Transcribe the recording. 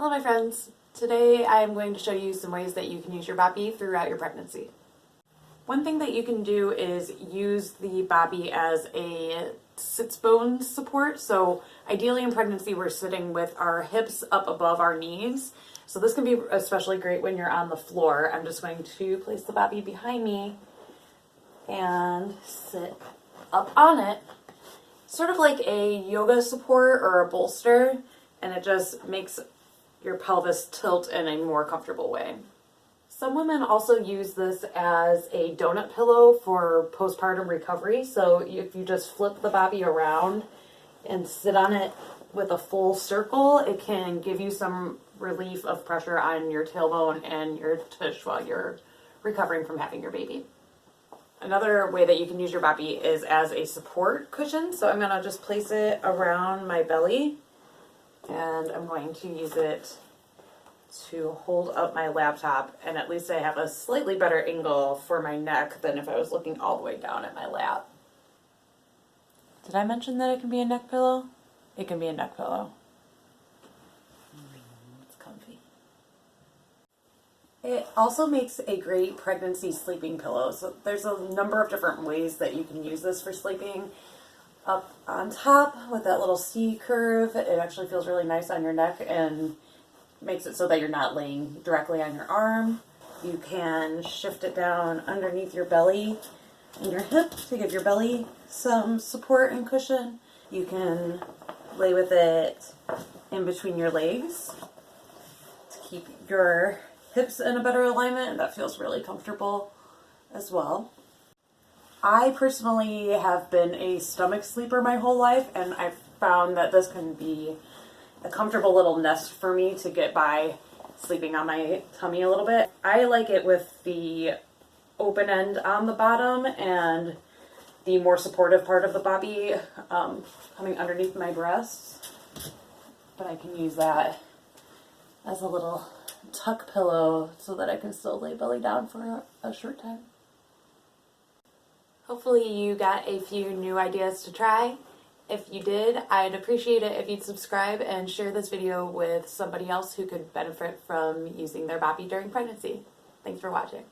Hello my friends. Today I'm going to show you some ways that you can use your Boppy throughout your pregnancy. One thing that you can do is use the Boppy as a sits bone support. So ideally in pregnancy we're sitting with our hips up above our knees. So this can be especially great when you're on the floor. I'm just going to place the Boppy behind me and sit up on it. Sort of like a yoga support or a bolster, and it just makes your pelvis tilt in a more comfortable way. Some women also use this as a donut pillow for postpartum recovery. So if you just flip the Boppy around and sit on it with a full circle, it can give you some relief of pressure on your tailbone and your tush while you're recovering from having your baby. Another way that you can use your Boppy is as a support cushion. So I'm going to just place it around my belly, and I'm going to use it to hold up my laptop, and at least I have a slightly better angle for my neck than if I was looking all the way down at my lap. Did I mention that it can be a neck pillow? It can be a neck pillow. It's comfy. It also makes a great pregnancy sleeping pillow. So there's a number of different ways that you can use this for sleeping. Up on top with that little C curve, it actually feels really nice on your neck and makes it so that you're not laying directly on your arm. You can shift it down underneath your belly and your hip to give your belly some support and cushion. You can lay with it in between your legs to keep your hips in a better alignment, and that feels really comfortable as well. I personally have been a stomach sleeper my whole life, and I've found that this can be a comfortable little nest for me to get by sleeping on my tummy a little bit. I like it with the open end on the bottom and the more supportive part of the Boppy coming underneath my breasts, but I can use that as a little tuck pillow so that I can still lay belly down for a short time. Hopefully you got a few new ideas to try. If you did, I'd appreciate it if you'd subscribe and share this video with somebody else who could benefit from using their Boppy during pregnancy. Thanks for watching.